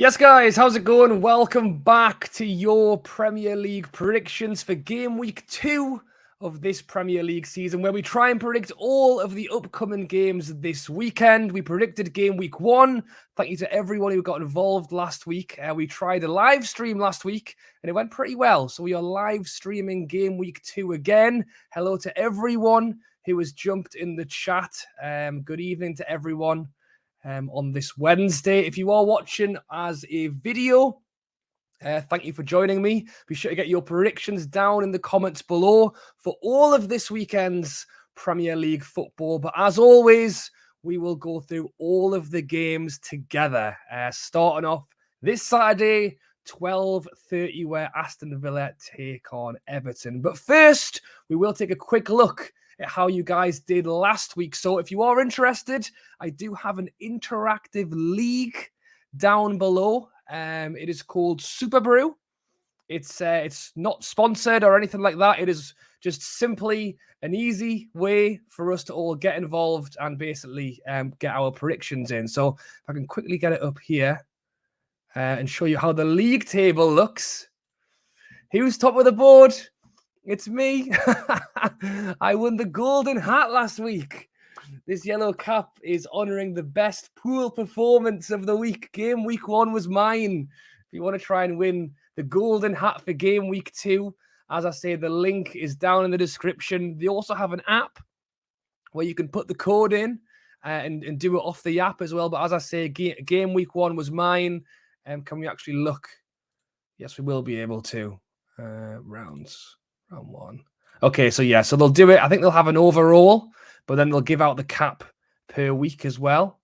Yes, guys, how's it going? Welcome back to your Premier League predictions for game week 2 of this Premier League season, where we try and predict all of the upcoming games this weekend. We predicted game week 1. Thank you to everyone who got involved last week. We tried a live stream last week and it went pretty well. So we are live streaming game week 2 again. Hello to everyone who has jumped in the chat. Good evening to everyone. On this Wednesday. If you are watching as a video, thank you for joining me. Be sure to get your predictions down in the comments below for all of this weekend's Premier League football. But as always, we will go through all of the games together. Starting off this Saturday, 12:30, where Aston Villa take on Everton. But first, we will take a quick look at how you guys did last week. So if you are interested, I do have an interactive league down below. It is called Superbru. It's not sponsored or anything like that. It is just simply an easy way for us to all get involved and basically get our predictions in. So if I can quickly get it up here and show you how the league table looks. Who's top of the board? It's me. I won the golden hat last week. This yellow cap is honoring the best pool performance of the week. Game week 1 was mine. If you want to try and win the golden hat for game week 2, as I say, the link is down in the description. They also have an app where you can put the code in and do it off the app as well. But as I say, game week 1 was mine. Can we actually look? Yes, we will be able to. Round 1. Okay, so yeah, so they'll do it. I think they'll have an overall, but then they'll give out the cap per week as well.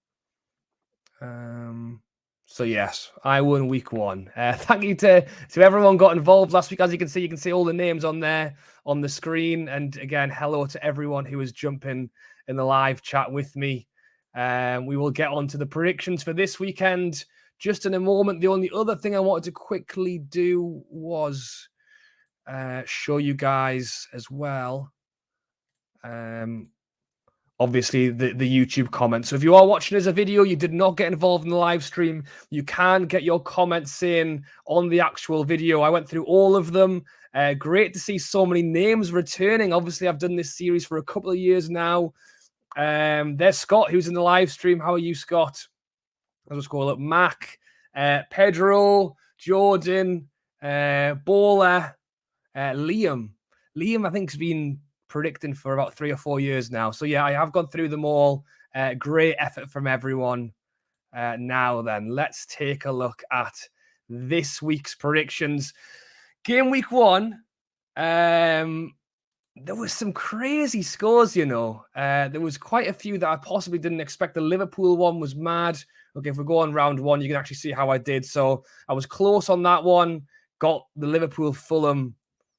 So yes, I won week 1. Thank you to everyone got involved last week. As you can see all the names on there on the screen. And again, hello to everyone who is jumping in the live chat with me. We will get on to the predictions for this weekend just in a moment. The only other thing I wanted to quickly do was show you guys as well. Obviously the YouTube comments. So if you are watching as a video, you did not get involved in the live stream, you can get your comments in on the actual video. I went through all of them. Great to see so many names returning. Obviously, I've done this series for a couple of years now. There's Scott, who's in the live stream. How are you, Scott? I'll just call up Mac, Pedro, Jordan, Baller, Liam, I think, has been predicting for about 3 or 4 years now. So yeah, I have gone through them all. Great effort from everyone. Now then, let's take a look at this week's predictions. Game week 1, there was some crazy scores, you know. There was quite a few that I possibly didn't expect. The Liverpool one was mad. Okay, if we go on round 1, you can actually see how I did. So I was close on that one. Got the Liverpool Fulham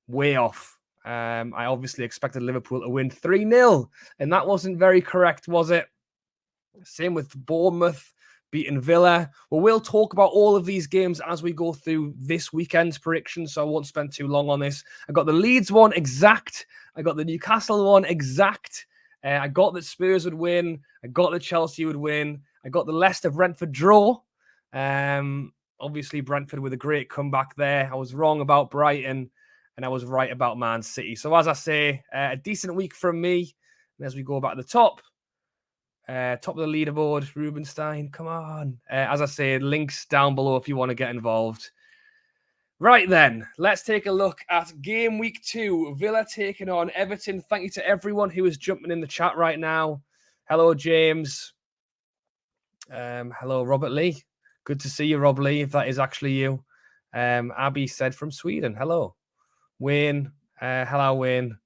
way off. I obviously expected Liverpool to win 3-0, and that wasn't very correct, was it? Same with Bournemouth beating Villa. Well, we'll talk about all of these games as we go through this weekend's predictions, so I won't spend too long on this. I got the Leeds one exact. I got the Newcastle one exact. I got that Spurs would win. I got that Chelsea would win. I got the Leicester Brentford draw. Obviously, Brentford with a great comeback there. I was wrong about Brighton, and I was right about Man City. So as I say, a decent week from me. And as we go back to the top of the leaderboard, Roobenstein, come on. As I say, links down below if you want to get involved. Right then, let's take a look at game week 2. Villa taking on Everton. Thank you to everyone who is jumping in the chat right now. Hello, James. Hello, Robert Lee. Good to see you, Rob Lee, if that is actually you. Abby said from Sweden. Hello. Wayne. Hello, Wayne.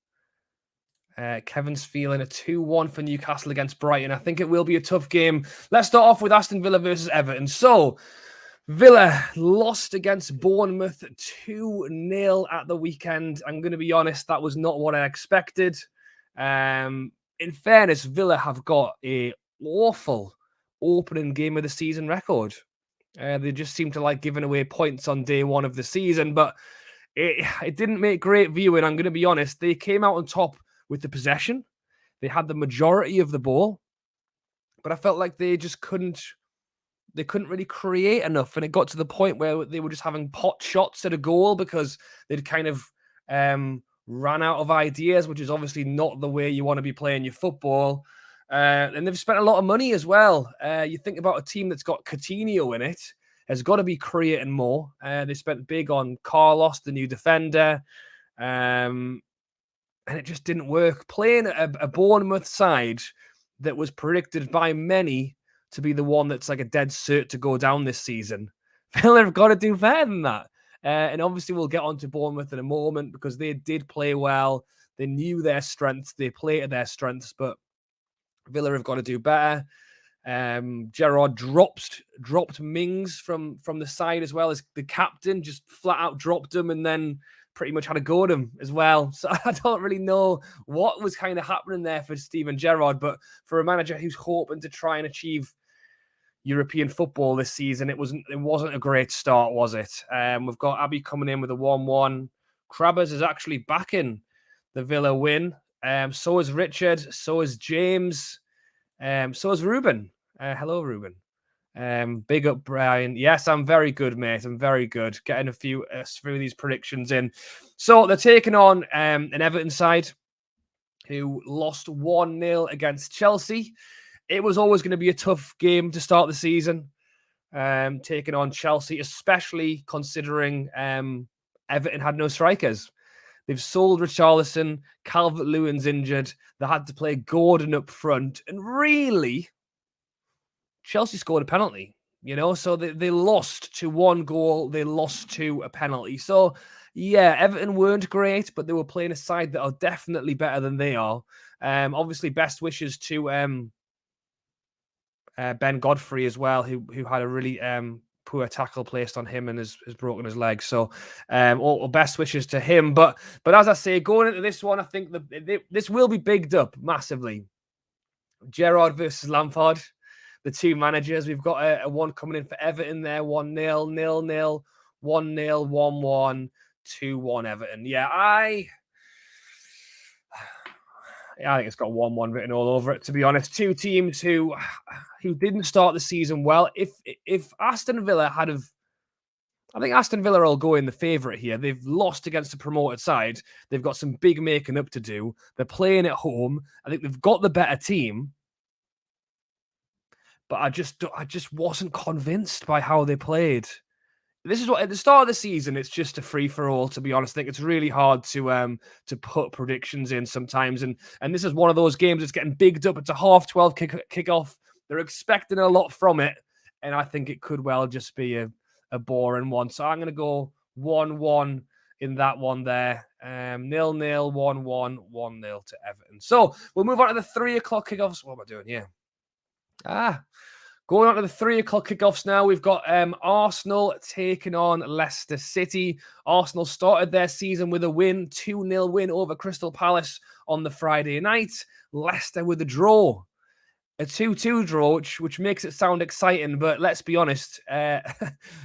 Kevin's feeling a 2-1 for Newcastle against Brighton. I think it will be a tough game. Let's start off with Aston Villa versus Everton. So, Villa lost against Bournemouth 2-0 at the weekend. I'm going to be honest, that was not what I expected. In fairness, Villa have got a awful opening game of the season record. They just seem to like giving away points on day 1 of the season, but it didn't make great viewing. I'm going to be honest. They came out on top with the possession. They had the majority of the ball, but I felt like they just couldn't they couldn't really create enough, and it got to the point where they were just having pot shots at a goal because they'd kind of ran out of ideas, which is obviously not the way you want to be playing your football. And they've spent a lot of money as well. You think about a team that's got Coutinho in it, has got to be creating more. They spent big on Carlos, the new defender, and it just didn't work. Playing a Bournemouth side that was predicted by many to be the one that's like a dead cert to go down this season, Villa have got to do better than that. And obviously we'll get on to Bournemouth in a moment because they did play well. They knew their strengths. They played to their strengths, but Villa have got to do better. Gerrard dropped Mings from the side as well as the captain, just flat out dropped him and then pretty much had a go at him as well. So I don't really know what was kind of happening there for Steven Gerrard, but for a manager who's hoping to try and achieve European football this season, it wasn't a great start, was it? We've got Abbey coming in with a 1-1. Crabbers is actually backing the Villa win. So is Richard. So is James. So is Ruben. Hello, Ruben. Big up, Brian. Yes, I'm very good, mate. I'm very good. Getting a few through these predictions in. So they're taking on an Everton side who lost 1-0 against Chelsea. It was always going to be a tough game to start the season, taking on Chelsea, especially considering Everton had no strikers. They've sold Richarlison, Calvert-Lewin's injured. They had to play Gordon up front. And really, Chelsea scored a penalty, so they lost to 1 goal. They lost to a penalty. So, yeah, Everton weren't great, but they were playing a side that are definitely better than they are. Obviously, best wishes to Ben Godfrey as well, who had a really poor tackle placed on him and has broken his leg. So all best wishes to him. But as I say, going into this one, I think this will be bigged up massively. Gerrard versus Lampard, the two managers. We've got a one coming in for Everton there, 1-0, 0-0, 1-0, 1-1, 2-1 Everton. Yeah, I think it's got 1-1 written all over it, to be honest. Two teams who didn't start the season well. If Aston Villa I think Aston Villa will go in the favourite here. They've lost against a promoted side. They've got some big making up to do. They're playing at home. I think they've got the better team. But I just wasn't convinced by how they played. This is what at the start of the season, it's just a free for all. To be honest, I think it's really hard to put predictions in sometimes, and this is one of those games that's getting bigged up. It's a 12:30 kickoff. They're expecting a lot from it, and I think it could well just be a boring one. So I'm going to go 1-1 in that one there. 0-0, 1-1, 1-0 to Everton. So we'll move on to the 3 o'clock kickoffs. What am I doing here? Going on to the 3 o'clock kickoffs now, we've got Arsenal taking on Leicester City. Arsenal started their season with a win, 2-0 win over Crystal Palace on the Friday night. Leicester with a draw, a 2-2 draw, which makes it sound exciting, but let's be honest,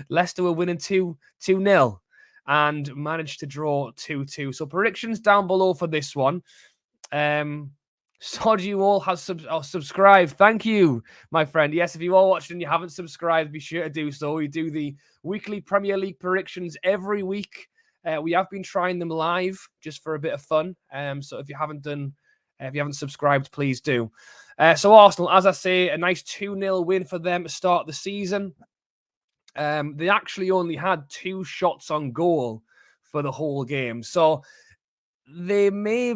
Leicester were winning 2-0 and managed to draw 2-2. So predictions down below for this one. Sod you all has subscribed. Thank you, my friend. Yes, if you are watching and you haven't subscribed, be sure to do so. We do the weekly Premier League predictions every week. We have been trying them live just for a bit of fun. So if you haven't subscribed, please do. So Arsenal, as I say, a nice 2-0 win for them to start the season. They actually only had 2 shots on goal for the whole game. So they may...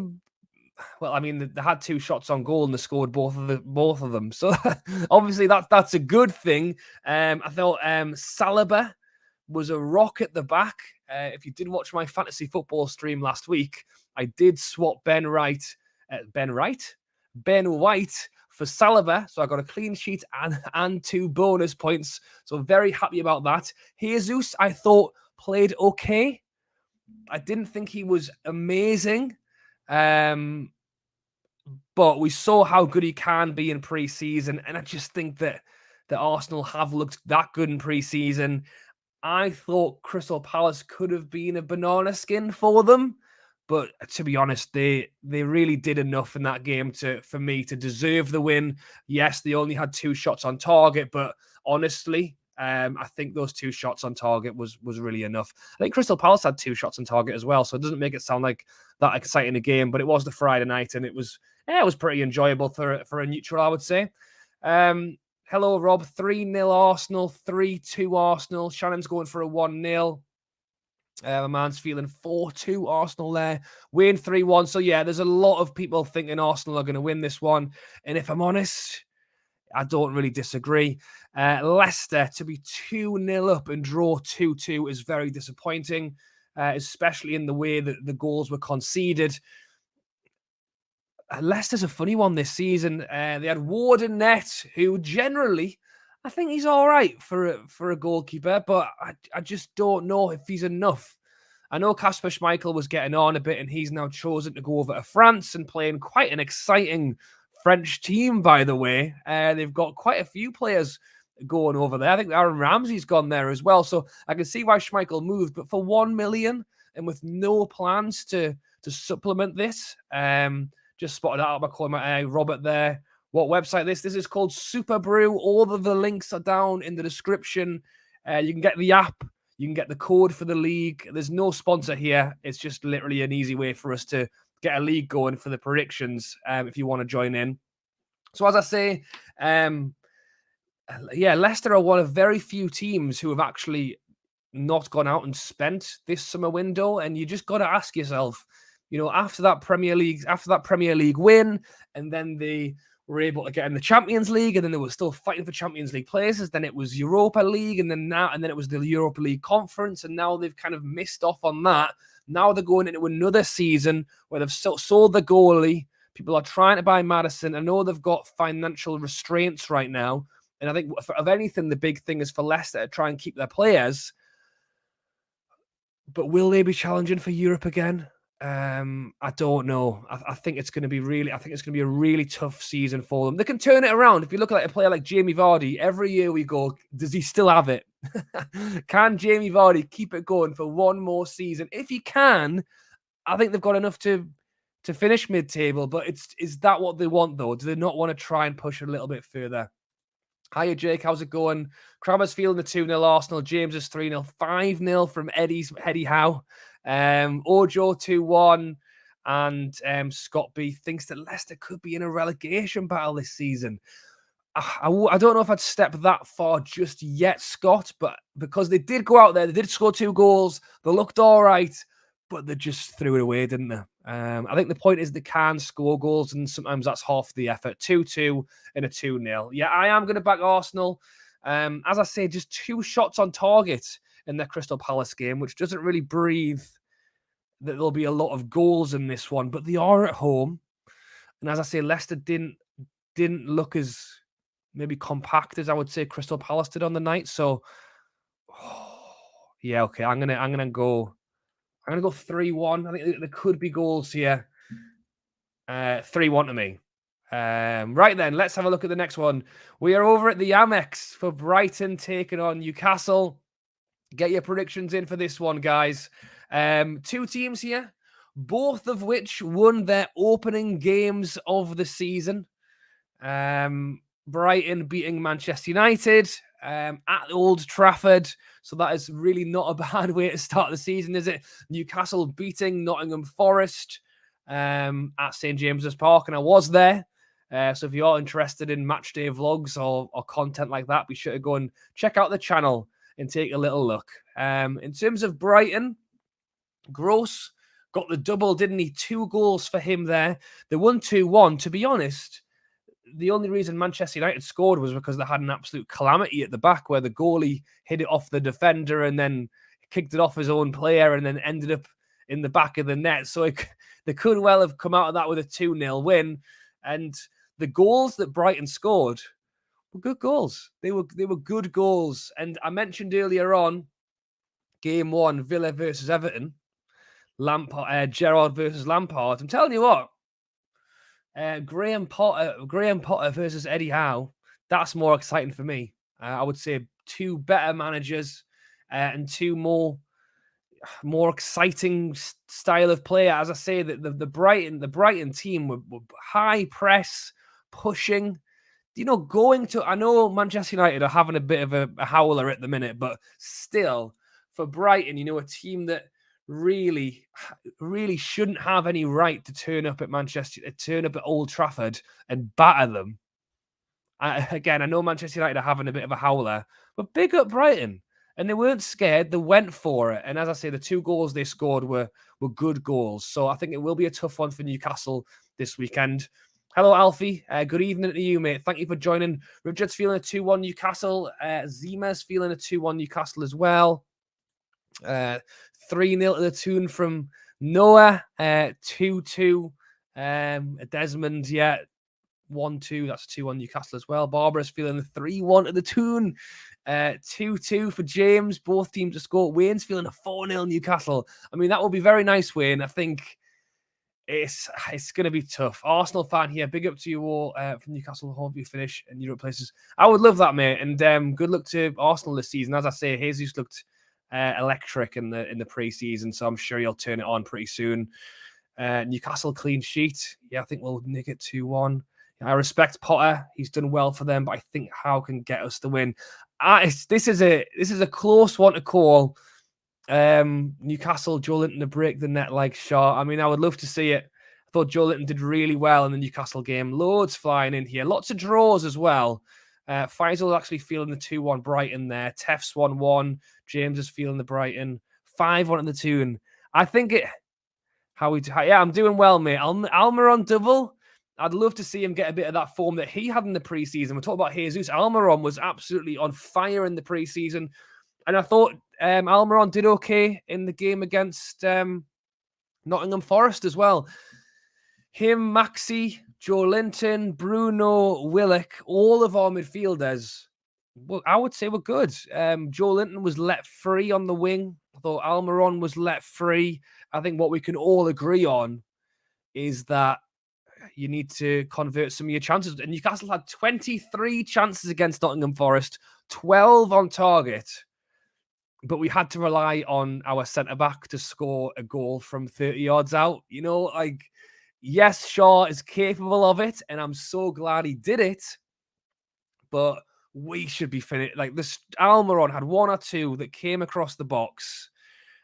Well, I mean, they had 2 shots on goal and they scored both of them. So obviously that's a good thing. I thought Saliba was a rock at the back. If you did watch my fantasy football stream last week, I did swap Ben White for Saliba. So I got a clean sheet and 2 bonus points. So very happy about that. Jesus, I thought, played okay. I didn't think he was amazing. But we saw how good he can be in pre-season, and I just think that Arsenal have looked that good in pre-season. I thought Crystal Palace could have been a banana skin for them, but to be honest, they really did enough in that game for me to deserve the win. Yes, they only had 2 shots on target, but honestly, I think those 2 shots on target was really enough. I think Crystal Palace had 2 shots on target as well, so it doesn't make it sound like that exciting a game, but it was the Friday night, and it was pretty enjoyable for a neutral, I would say. Hello, Rob. 3-0 Arsenal, 3-2 Arsenal. Shannon's going for a 1-0. My man's feeling 4-2 Arsenal there. Win 3-1. So, yeah, there's a lot of people thinking Arsenal are going to win this one. And if I'm honest, I don't really disagree. Leicester to be 2-0 up and draw 2-2 is very disappointing, especially in the way that the goals were conceded. Leicester's a funny one this season. They had Ward in net, who generally, I think he's all right for a goalkeeper, but I just don't know if he's enough. I know Kasper Schmeichel was getting on a bit, and he's now chosen to go over to France and playing quite an exciting French team, by the way. They've got quite a few players going over there. I think Aaron Ramsey's gone there as well, so I can see why Schmeichel moved. But for 1 million and with no plans to supplement this, just spotted out of my corner, Robert there. What website this? This is called Superbru. All of the links are down in the description. You can get the app. You can get the code for the league. There's no sponsor here. It's just literally an easy way for us to get a league going for the predictions if you want to join in. So as I say, Leicester are one of very few teams who have actually not gone out and spent this summer window. And you just got to ask yourself, after that Premier League win, and then they were able to get in the Champions League, and then they were still fighting for Champions League places. Then it was Europa League, and then it was the Europa League Conference, and now they've kind of missed off on that. Now they're going into another season where they've sold the goalie. People are trying to buy Maddison. I know they've got financial restraints right now, and I think of anything, the big thing is for Leicester to try and keep their players. But will they be challenging for Europe again? I don't know. I think it's going to be a really tough season for them. They can turn it around. If you look at a player like Jamie Vardy, every year we go, does he still have it? Can Jamie Vardy keep it going for one more season? If he can, I think they've got enough to finish mid-table. But is that what they want, though? Do they not want to try and push a little bit further? Hiya, Jake. How's it going? Crammer's feeling the 2-0 Arsenal. James is 3-0. 5-0 from Eddie Howe. Ojo 2-1. And Scott B thinks that Leicester could be in a relegation battle this season. I don't know if I'd step that far just yet, Scott, but because they did go out there, they did score 2 goals. They looked all right, but they just threw it away, didn't they? I think the point is they can score goals, and sometimes that's half the effort. 2-2 and a 2-0. Yeah, I am going to back Arsenal. As I say, just 2 shots on target in their Crystal Palace game, which doesn't really breathe that there'll be a lot of goals in this one, but they are at home. And as I say, Leicester didn't look as maybe compact as I would say Crystal Palace did on the night. So, yeah, okay, I'm gonna go 3-1. I think there could be goals here. 3-1 to me. Right then, let's have a look at the next one. We are over at the Amex for Brighton taking on Newcastle. Get your predictions in for this one, guys. 2 teams here, both of which won their opening games of the season. Brighton beating Manchester United at Old Trafford. So that is really not a bad way to start the season, is it? Newcastle beating Nottingham Forest at St. James's Park, and I was there. So if you're interested in match day vlogs or content like that, be sure to go and check out the channel and take a little look. In terms of Brighton, Gross got the double, didn't he? 2 goals for him there. They won 2-1. To be honest, the only reason Manchester United scored was because they had an absolute calamity at the back where the goalie hit it off the defender and then kicked it off his own player and then ended up in the back of the net. So they could well have come out of that with a 2-0 win. And the goals that Brighton scored were good goals. They were good goals. And I mentioned earlier on, game 1, Villa versus Everton, Gerrard versus Lampard. I'm telling you what, Graham Potter versus Eddie Howe, that's more exciting for me. I would say 2 better managers and 2 more exciting style of player. As I say, the Brighton team were high press, pushing. going to, I know Manchester United are having a bit of a howler at the minute, but still, for Brighton, a team that really, really shouldn't have any right to turn up at Old Trafford and batter them. I know Manchester United are having a bit of a howler, but big up Brighton. And they weren't scared. They went for it. And as I say, the 2 goals they scored were good goals. So I think it will be a tough one for Newcastle this weekend. Hello, Alfie. Good evening to you, mate. Thank you for joining. Richard's feeling a 2-1 Newcastle. Zima's feeling a 2-1 Newcastle as well. 3-0 to the tune from Noah. 2-2. Desmond, 1-2. That's 2-1 Newcastle as well. Barbara's feeling the 3-1 to the tune. 2-2 for James. Both teams to score. Wayne's feeling a 4-0 Newcastle. I mean, that will be very nice, Wayne. I think it's going to be tough. Arsenal fan here. Big up to you all from Newcastle. Hope you finish in Europe places. I would love that, mate. And good luck to Arsenal this season. As I say, Jesus looked electric in the pre-season, so I'm sure he'll turn it on pretty soon. Newcastle clean sheet. Yeah, I think we'll nick it 2-1. I respect Potter. He's done well for them, but I think Howe can get us the win. This is a close one to call. Newcastle, Joelinton to break the net like Shaw. I mean, I would love to see it. I thought Joelinton did really well in the Newcastle game. Loads flying in here. Lots of draws as well. Faisal actually feeling the 2-1 Brighton there. Tef's 1-1. James is feeling the Brighton. 5-1 in the tune. I think it... I'm doing well, mate. Almiron double. I'd love to see him get a bit of that form that he had in the preseason. We're talking about Jesus. Almiron was absolutely on fire in the preseason. And I thought Almiron did okay in the game against Nottingham Forest as well. Him, Maxi, Joelinton, Bruno, Willock, all of our midfielders, well, I would say were good. Joelinton was let free on the wing. I thought Almiron was let free. I think what we can all agree on is that you need to convert some of your chances. And Newcastle had 23 chances against Nottingham Forest, 12 on target. But we had to rely on our centre-back to score a goal from 30 yards out. Yes, Shaw is capable of it, and I'm so glad he did it. But we should be finished. This Almiron had 1 or 2 that came across the box.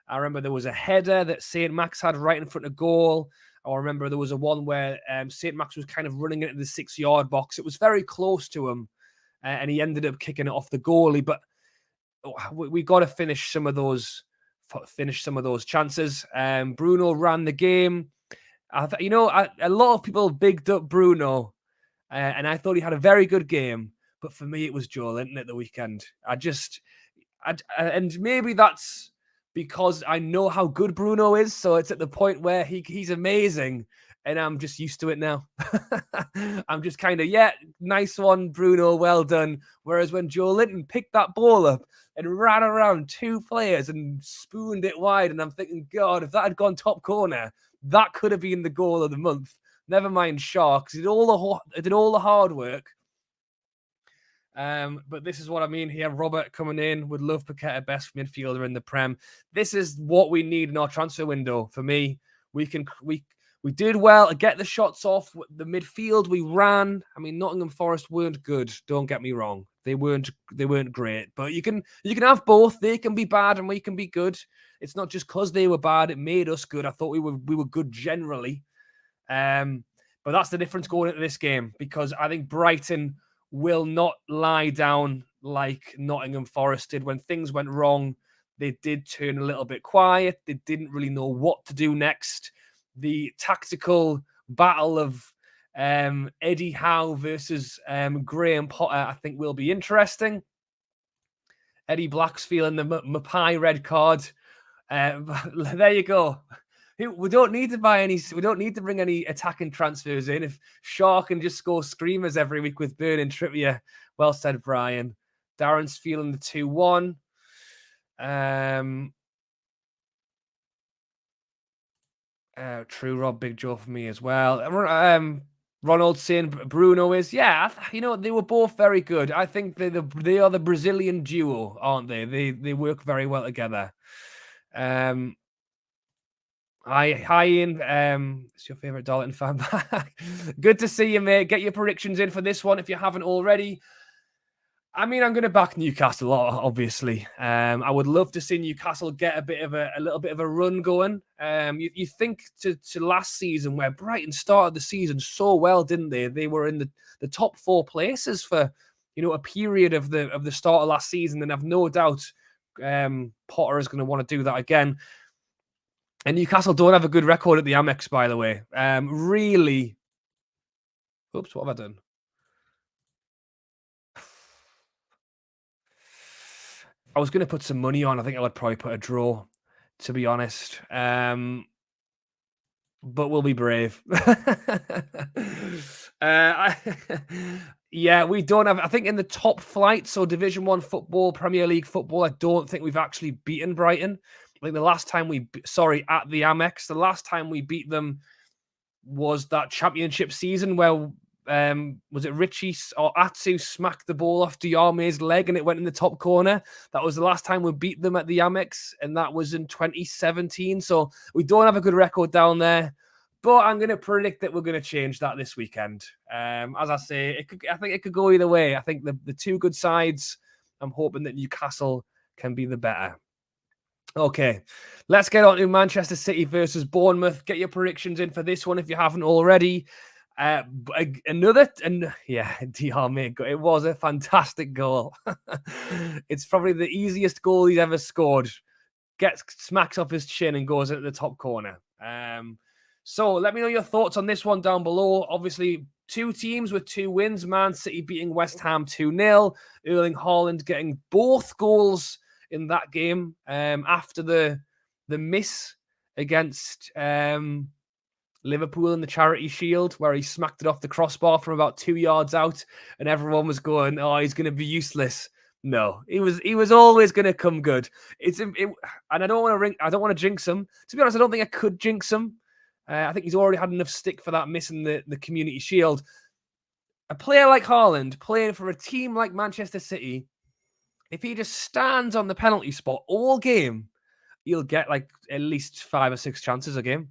I remember there was a header that St. Max had right in front of goal. I remember there was a one where St. Max was kind of running into the 6-yard box. It was very close to him, and he ended up kicking it off the goalie. But we got to finish some of those chances. Bruno ran the game. A lot of people bigged up Bruno, and I thought he had a very good game. But for me, it was Joelinton at the weekend. And maybe that's because I know how good Bruno is. So it's at the point where he's amazing. And I'm just used to it now. I'm just kind of, nice one, Bruno, well done. Whereas when Joelinton picked that ball up and ran around 2 players and spooned it wide, and I'm thinking, God, if that had gone top corner, that could have been the goal of the month. Never mind Sharks. He did all the hard work. But this is what I mean here. Robert coming in. Would love Paqueta, best midfielder in the Prem. This is what we need in our transfer window. For me, we did well to get the shots off. The midfield we ran. I mean, Nottingham Forest weren't good. Don't get me wrong. They weren't great. But you can have both. They can be bad and we can be good. It's not just because they were bad. It made us good. I thought we were good generally. But that's the difference going into this game, because I think Brighton will not lie down like Nottingham Forest did. When things went wrong, they did turn a little bit quiet. They didn't really know what to do next. The tactical battle of Eddie Howe versus Graham Potter, I think, will be interesting. Eddie Black's feeling the Mapai red card. There you go. We don't need to bring any attacking transfers in. If Shaw can just score screamers every week with Burn and Trippier. Well said, Brian. Darren's feeling the 2-1. True, Rob, big Joe for me as well. Ronald saying Bruno is, they were both very good. I think they are the Brazilian duo, aren't they? They work very well together. Hi, Ian. It's your favourite Darlington fan back. Good to see you, mate. Get your predictions in for this one if you haven't already. I mean, I'm going to back Newcastle, obviously. I would love to see Newcastle get a little bit of a run going. You think to last season where Brighton started the season so well, didn't they? They were in the top 4 places for a period of the start of last season, and I've no doubt Potter is going to want to do that again. And Newcastle don't have a good record at the Amex, by the way. Really. Oops, what have I done? I was going to put some money on. I think I would probably put a draw, to be honest. But we'll be brave. Yeah, we don't have. I think in the top flight, so Division 1 football, Premier League football, I don't think we've actually beaten Brighton. Like the last time at the Amex, the last time we beat them was that championship season where was it Richie or Atsu smacked the ball off Diarme's leg and it went in the top corner. That was the last time we beat them at the Amex, and that was in 2017. So we don't have a good record down there, but I'm going to predict that we're going to change that this weekend. As I say, I think it could go either way. I think the two good sides, I'm hoping that Newcastle can be the better. Okay, let's get on to Manchester City versus Bournemouth. Get your predictions in for this one if you haven't already. Diarme, it was a fantastic goal. It's probably the easiest goal he's ever scored. Smacks off his chin and goes into the top corner. So let me know your thoughts on this one down below. Obviously, 2 teams with 2 wins. Man City beating West Ham 2-0. Erling Haaland getting both goals in that game after the miss against Liverpool in the Charity Shield, where he smacked it off the crossbar from about 2 yards out, and everyone was going, "Oh, he's going to be useless." No, he was always going to come good. And I don't want to jinx him. To be honest, I don't think I could jinx him. I think he's already had enough stick for that miss in the Community Shield. A player like Haaland playing for a team like Manchester City, if he just stands on the penalty spot all game, he'll get like at least 5 or 6 chances a game.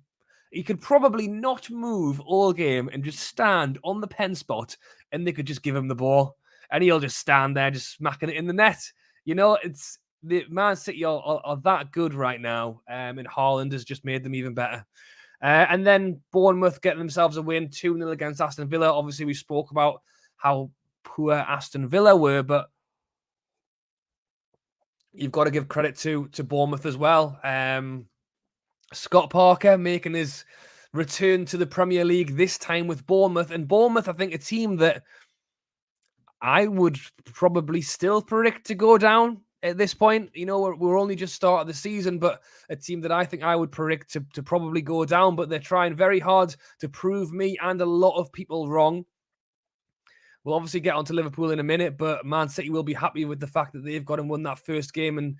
He could probably not move all game and just stand on the pen spot, and they could just give him the ball, and he'll just stand there, just smacking it in the net. It's the Man City are that good right now, and Haaland has just made them even better. And then Bournemouth getting themselves a win, 2-0 against Aston Villa. Obviously, we spoke about how poor Aston Villa were, but you've got to give credit to Bournemouth as well. Scott Parker making his return to the Premier League, this time with Bournemouth. And Bournemouth, I think, a team that I would probably still predict to go down at this point. We're only just started the season, but a team that I think I would predict to probably go down. But they're trying very hard to prove me and a lot of people wrong. We'll obviously get onto Liverpool in a minute, but Man City will be happy with the fact that they've got and won that first game, and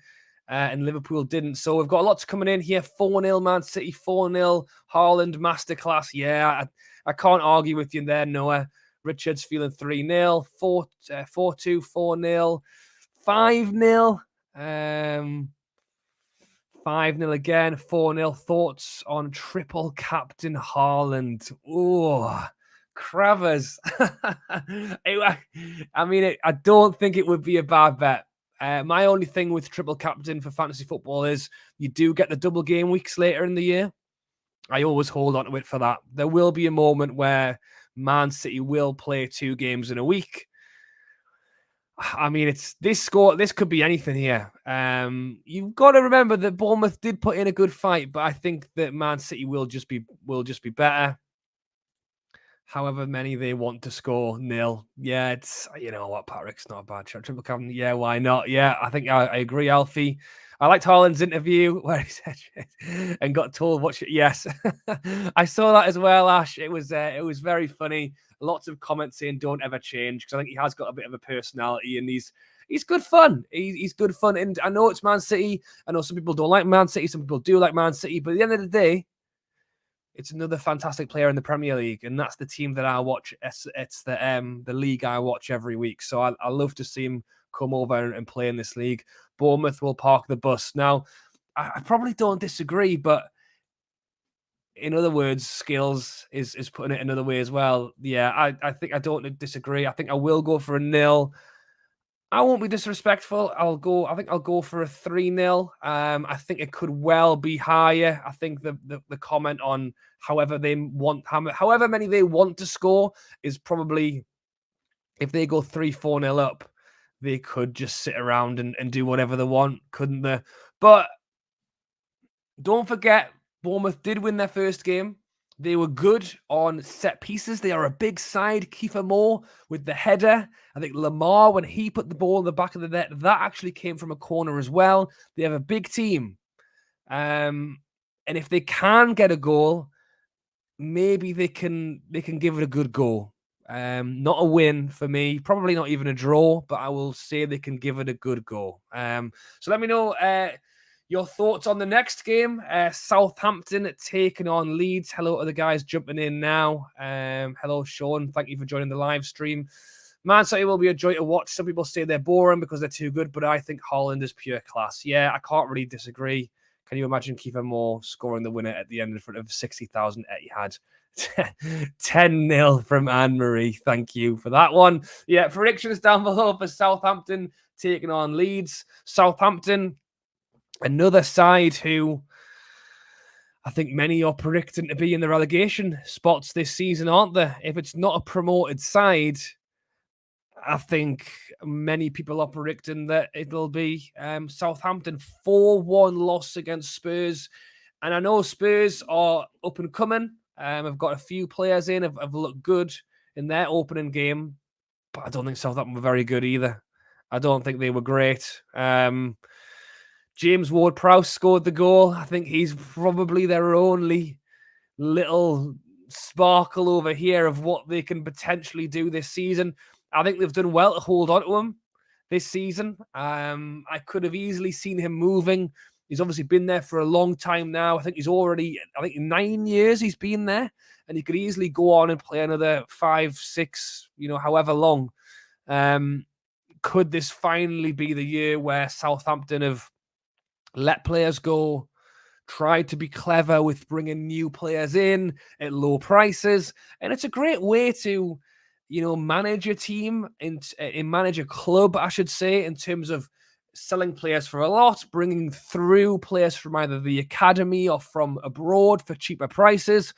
Liverpool didn't. So we've got lots coming in here. 4-0 Man City, 4-0 Haaland masterclass. Yeah, I can't argue with you there, Noah. Richards feeling 3-0, 4-2, 4-0, 5-0. 5-0 again, 4-0. Thoughts on triple captain Haaland? Oh, Cravers. I don't think it would be a bad bet. My only thing with triple captain for fantasy football is you do get the double game weeks later in the year. I always hold on to it for that. There will be a moment where Man City will play 2 games in a week. I mean, it's this could be anything here. You've got to remember that Bournemouth did put in a good fight, but I think that Man City will just be better. However many they want to score, 0. Yeah, it's, what, Patrick's not a bad shot. Triple captain, yeah, why not? Yeah, I think I agree, Alfie. I liked Haaland's interview where he said and got told what. Yes, I saw that as well, Ash. It was very funny. Lots of comments saying don't ever change, because I think he has got a bit of a personality and he's good fun. He's good fun, and I know it's Man City. I know some people don't like Man City, some people do like Man City, but at the end of the day, it's another fantastic player in the Premier League, and that's the team that I watch. It's the league I watch every week. So I love to see him come over and play in this league. Bournemouth will park the bus. Now, I probably don't disagree, but in other words, skills is putting it another way as well. Yeah, I think I don't disagree. I think I will go for a nil. I won't be disrespectful. I think I'll go for a 3-0. I think it could well be higher. I think the comment on however many they want to score is probably, if they go 3-4-0 up, they could just sit around and do whatever they want, couldn't they? But don't forget, Bournemouth did win their first game. They were good on set pieces. They are a big side. Kiefer Moore with the header. I think Lamar, when he put the ball in the back of the net, that actually came from a corner as well. They have a big team. And if they can get a goal, maybe they can give it a good go. Not a win for me, probably not even a draw, but I will say they can give it a good go. So let me know your thoughts on the next game. Southampton taking on Leeds. Hello to the guys jumping in now. Hello, Sean. Thank you for joining the live stream. Man City will be a joy to watch. Some people say they're boring because they're too good, but I think Holland is pure class. Yeah, I can't really disagree. Can you imagine Kiefer Moore scoring the winner at the end in front of 60,000 Etihad? 10-0 from Anne-Marie. Thank you for that one. Yeah, predictions down below for Southampton taking on Leeds. Southampton, another side who I think many are predicting to be in the relegation spots this season, aren't they? If it's not a promoted side, I think many people are predicting that it'll be Southampton 4-1 loss against Spurs. And I know Spurs are up and coming. I've got a few players in, have looked good in their opening game, but I don't think Southampton were very good either. I don't think they were great. James Ward-Prowse scored the goal. I think he's probably their only little sparkle over here of what they can potentially do this season. I think they've done well to hold on to him this season. I could have easily seen him moving. He's obviously been there for a long time now. I think 9 years he's been there, and he could easily go on and play another 5, 6, however long. Could this finally be the year where Southampton have let players go, tried to be clever with bringing new players in at low prices? And it's a great way to, manage your team and manage a club, I should say, in terms of selling players for a lot, bringing through players from either the academy or from abroad for cheaper prices.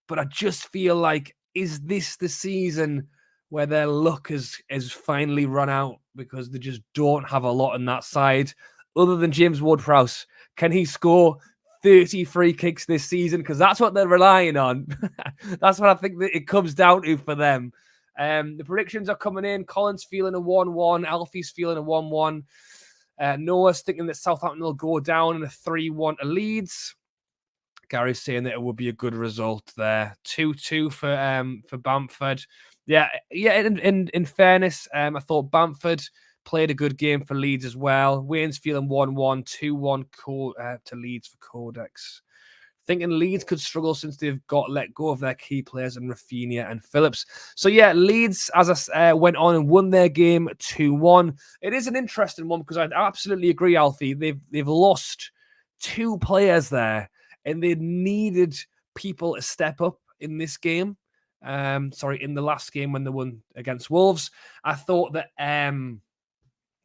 But I just feel like, is this the season where their luck has finally run out because they just don't have a lot on that side other than James Ward-Prowse? Can he score 30 free kicks this season? Because that's what they're relying on. That's what I think that it comes down to for them. The predictions are coming in. Colin's feeling a 1-1. Alfie's feeling a 1-1. Noah's thinking that Southampton will go down in a 3-1 to Leeds. Gary's saying that it would be a good result there. 2-2 for Bamford. Yeah. In fairness, I thought Bamford played a good game for Leeds as well. Wayne's feeling 1-1, 2-1 to Leeds for Codex. Thinking Leeds could struggle since they've got let go of their key players in Rafinha and Phillips. So yeah, Leeds, as I went on and won their game 2-1. It is an interesting one because I absolutely agree, Alfie. They've lost 2 players there, and they needed people to step up in this game. In the last game when they won against Wolves. I thought that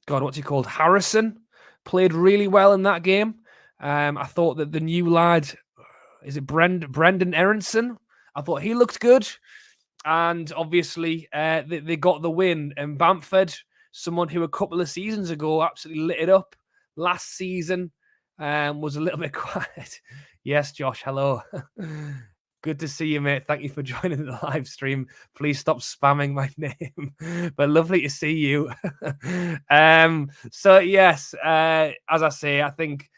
what's he called? Harrison played really well in that game. I thought that the new lad, is it Brendan Aronson? I thought he looked good. And obviously, they got the win. And Bamford, someone who a couple of seasons ago absolutely lit it up, last season was a little bit quiet. Yes, Josh, hello. Good to see you, mate. Thank you for joining the live stream. Please stop spamming my name. But lovely to see you. So, yes, as I say, I think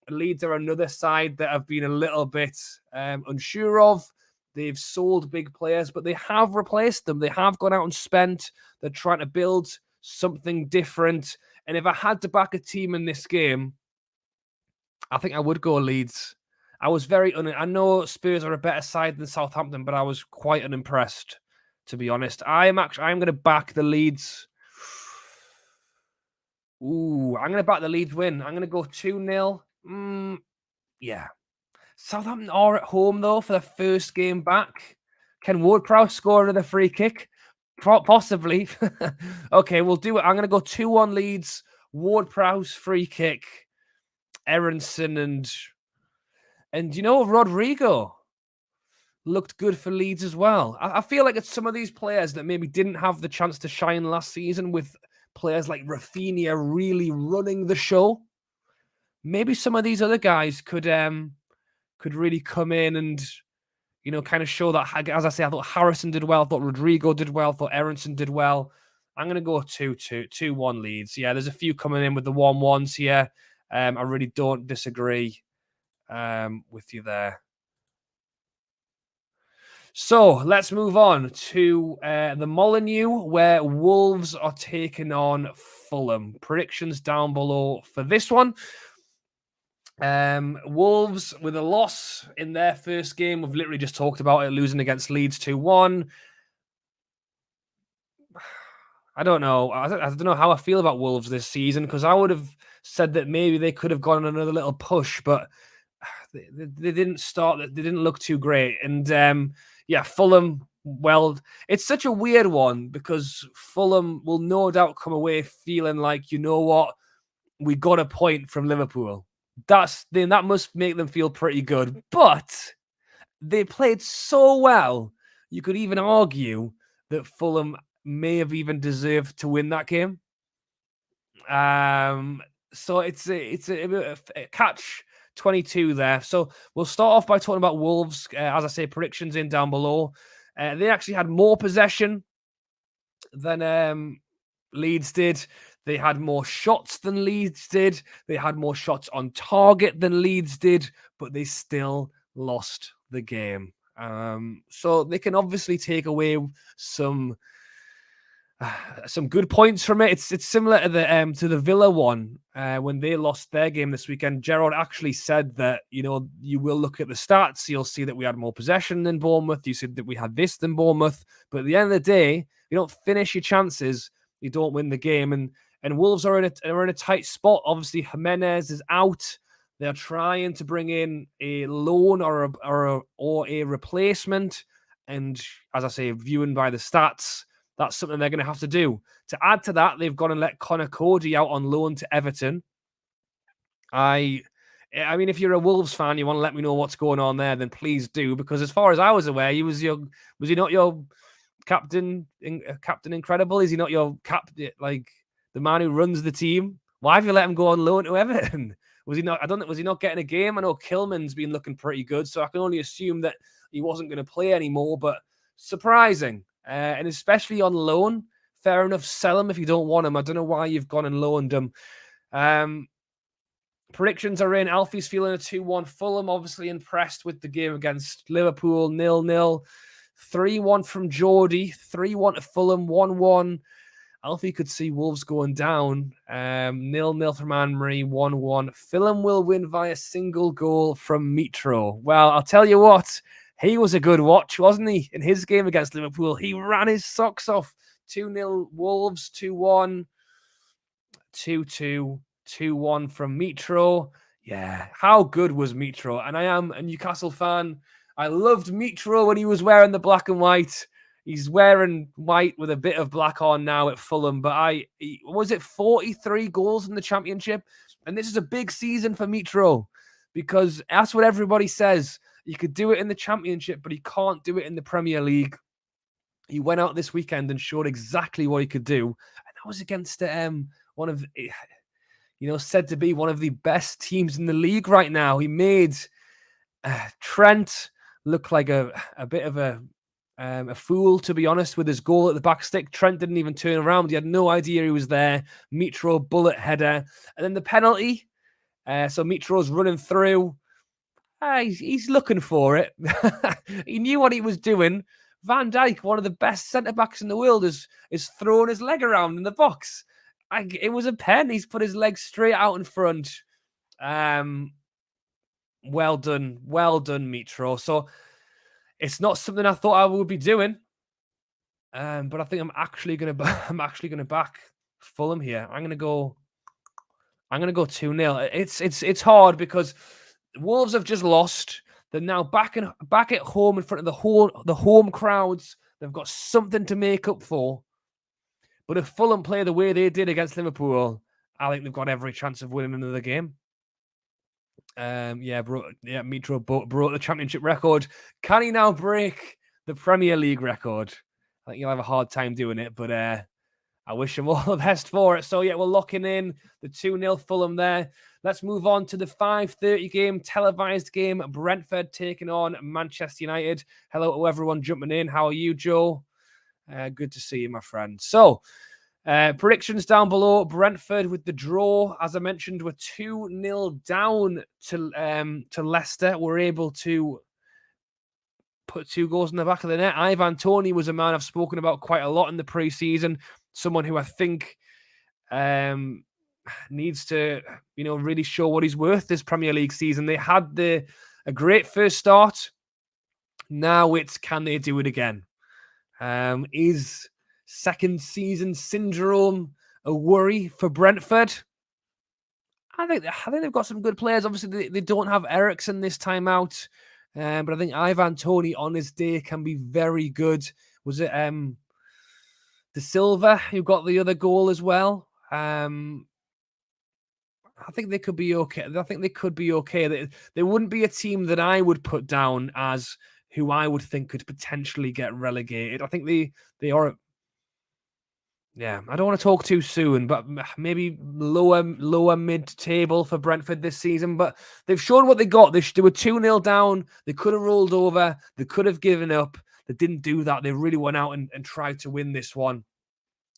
Leeds are another side that have been a little bit unsure of. They've sold big players, but they have replaced them. They have gone out and spent. They're trying to build something different. And if I had to back a team in this game, I think I would go Leeds. I was I know Spurs are a better side than Southampton, but I was quite unimpressed, to be honest. I'm going to back the Leeds. Ooh, I'm going to back the Leeds win. I'm going to go 2-0. Yeah. Southampton are at home, though, for the first game back. Can Ward-Prowse score another free kick? Possibly. Okay, we'll do it. I'm going to go 2-1 Leeds. Ward-Prowse free kick. Aronson and Rodrigo looked good for Leeds as well. I feel like it's some of these players that maybe didn't have the chance to shine last season, with players like Rafinha really running the show. Maybe some of these other guys could really come in and, kind of show that. As I say, I thought Harrison did well. I thought Rodrigo did well. I thought Aronson did well. I'm going to go 2-1 Leeds. Yeah, there's a few coming in with the 1-1s here. I really don't disagree with you there. So let's move on to the Molineux, where Wolves are taking on Fulham. Predictions down below for this one. Wolves with a loss in their first game. We've literally just talked about it, losing against Leeds 2-1. I don't know. I don't know how I feel about Wolves this season, because I would have said that maybe they could have gone on another little push, but they didn't start. They didn't look too great. And Fulham, well, it's such a weird one, because Fulham will no doubt come away feeling like, you know what, we got a point from Liverpool. That must make them feel pretty good. But they played so well, you could even argue that Fulham may have even deserved to win that game. So it's a catch 22 there. So we'll start off by talking about Wolves. As I say, predictions in down below. They actually had more possession than Leeds did. They had more shots than Leeds did. They had more shots on target than Leeds did, but they still lost the game. So they can obviously take away some good points from it. It's similar to the Villa one when they lost their game this weekend. Gerrard actually said that, you will look at the stats, you'll see that we had more possession than Bournemouth. You said that we had this than Bournemouth, but at the end of the day, if you don't finish your chances, you don't win the game. And Wolves are in a tight spot. Obviously, Jimenez is out. They're trying to bring in a loan or a replacement. And as I say, viewing by the stats, that's something they're going to have to do. To add to that, they've gone and let Connor Cody out on loan to Everton. I mean, if you're a Wolves fan, you want to let me know what's going on there, then please do. Because as far as I was aware, was he not your captain incredible? Is he not your captain, like the man who runs the team? Why have you let him go on loan to Everton? Was he not? I don't know. Was he not getting a game? I know Kilman's been looking pretty good, so I can only assume that he wasn't going to play anymore. But surprising. And especially on loan, fair enough, sell him if you don't want him. I don't know why you've gone and loaned him. Predictions are in. Alfie's feeling a 2-1 Fulham, obviously impressed with the game against Liverpool, 0-0. 3-1 from Geordie, 3-1 to Fulham, 1-1. Alfie could see Wolves going down. 0-0 from Anne-Marie, 1-1. Fulham will win via single goal from Mitro. Well, I'll tell you what, he was a good watch, wasn't he? In his game against Liverpool, he ran his socks off. 2-0 Wolves, 2-1, 2-2, 2-1 from Mitro. Yeah, how good was Mitro? And I am a Newcastle fan. I loved Mitro when he was wearing the black and white. He's wearing white with a bit of black on now at Fulham. But was it 43 goals in the Championship? And this is a big season for Mitro, because that's what everybody says. You could do it in the Championship, but he can't do it in the Premier League. He went out this weekend and showed exactly what he could do. And that was against one of, said to be one of the best teams in the league right now. He made Trent look like a bit of a fool, to be honest, with his goal at the back stick. Trent didn't even turn around. He had no idea he was there. Mitro, bullet header. And then the penalty. So Mitro's running through. He's looking for it. He knew what he was doing. Van Dijk, one of the best centre-backs in the world, is throwing his leg around in the box. It was a pen. He's put his leg straight out in front. Well done, Mitro. So it's not something I thought I would be doing, but I think I'm actually gonna back Fulham here. I'm gonna go 2-0. It's hard because Wolves have just lost. They're now back at home in front of the home crowds. They've got something to make up for. But if Fulham play the way they did against Liverpool, I think they've got every chance of winning another game. Mitro broke the championship record. Can he now break the Premier League record? I think he'll have a hard time doing it, but I wish him all the best for it. So, yeah, we're locking in the 2-0 Fulham there. Let's move on to the 5:30 game, televised game. Brentford taking on Manchester United. Hello to everyone jumping in. How are you, Joe? Good to see you, my friend. So, predictions down below. Brentford with the draw. As I mentioned, we're 2-0 down to Leicester. We're able to put 2 goals in the back of the net. Ivan Toney was a man I've spoken about quite a lot in the pre-season. Someone who I think needs to, really show what he's worth this Premier League season. They had a great first start. Now it's, can they do it again? Is second season syndrome a worry for Brentford? I think they've got some good players. Obviously, they don't have Eriksen this time out. But I think Ivan Toney on his day can be very good. Was it De Silva who got the other goal as well? I think they could be okay. They wouldn't be a team that I would put down as who I would think could potentially get relegated. I think they are. Yeah, I don't want to talk too soon, but maybe lower mid-table for Brentford this season. But they've shown what they got. They were 2-0 down. They could have rolled over. They could have given up. They didn't do that. They really went out and tried to win this one.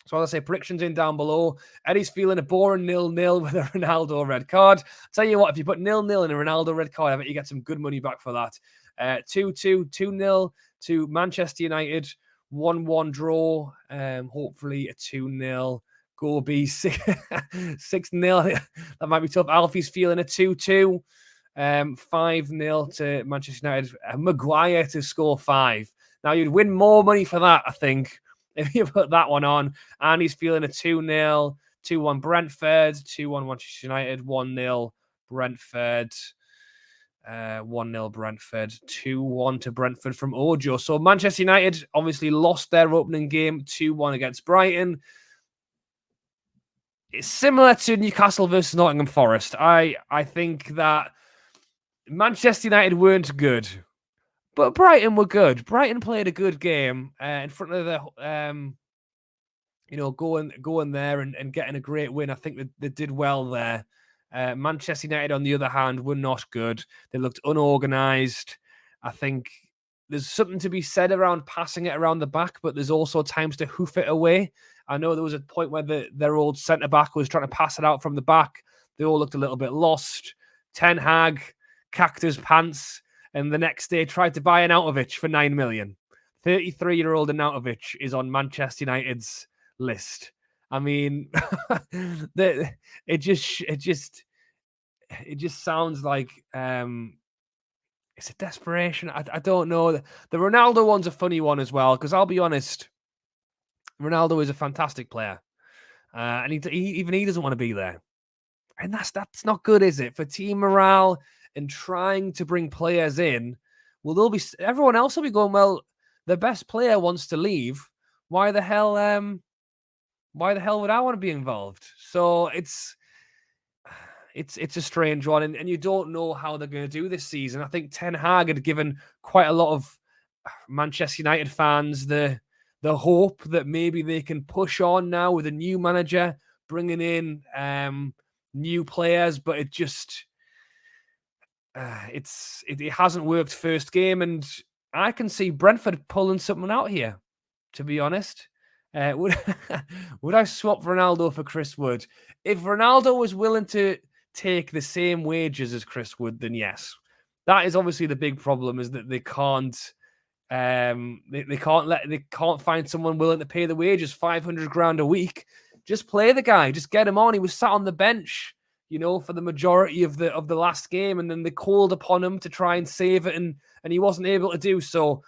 So as I say, predictions in down below. Eddie's feeling a boring 0-0 with a Ronaldo red card. Tell you what, if you put 0-0 in a Ronaldo red card, I bet you get some good money back for that. 2-0 to Manchester United. 1-1 draw, hopefully a 2-0. Go be 6-0. That might be tough. Alfie's feeling a 2-2. 5-0 to Manchester United. Maguire to score 5. Now, you'd win more money for that, I think, if you put that one on. And he's feeling a 2-0. 2-1 Brentford. 2-1 Manchester United. 1-0 Brentford. 1-0 Brentford, 2-1 to Brentford from Ojo. So Manchester United obviously lost their opening game 2-1 against Brighton. It's similar to Newcastle versus Nottingham Forest. I think that Manchester United weren't good, but Brighton were good. Brighton played a good game in front of the, going there and getting a great win. I think they did well there. Manchester United, on the other hand, were not good. They looked unorganised. I think there's something to be said around passing it around the back, but there's also times to hoof it away. I know there was a point where their old centre-back was trying to pass it out from the back. They all looked a little bit lost. Ten Hag cacked his pants, and the next day tried to buy Arnautovic for 9 million. 33-year-old Arnautovic is on Manchester United's list. I mean, it just sounds like it's a desperation. I don't know. The Ronaldo one's a funny one as well, because I'll be honest, Ronaldo is a fantastic player, and he doesn't want to be there, and that's not good, is it? For team morale and trying to bring players in, well, everyone else will be going, well, the best player wants to leave. Why the hell would I want to be involved? So it's a strange one, and you don't know how they're going to do this season. I think Ten Hag had given quite a lot of Manchester United fans the hope that maybe they can push on now with a new manager, bringing in new players, but it just it hasn't worked first game, and I can see Brentford pulling something out here, to be honest. Would I swap Ronaldo for Chris Wood? If Ronaldo was willing to take the same wages as Chris Wood, then yes. That is obviously the big problem, is that they can't they can't find someone willing to pay the wages, 500 grand a week. Just play the guy, just get him on. He was sat on the bench, for the majority of the last game, and then they called upon him to try and save it, and he wasn't able to do so.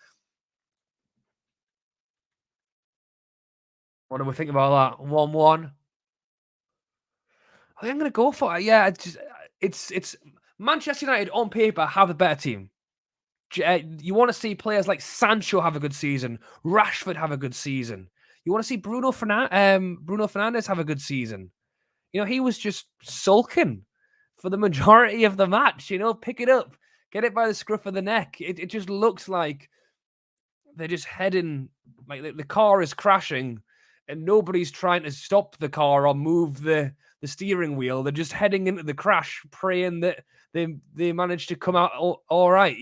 What do we think about that? 1-1. I think I'm going to go for it. Yeah, it's Manchester United on paper have a better team. You want to see players like Sancho have a good season, Rashford have a good season. You want to see Bruno Fernandes have a good season. He was just sulking for the majority of the match. Pick it up, get it by the scruff of the neck. It just looks like they're just heading, like the car is crashing and nobody's trying to stop the car or move the steering wheel. They're just heading into the crash, praying that they manage to come out all right.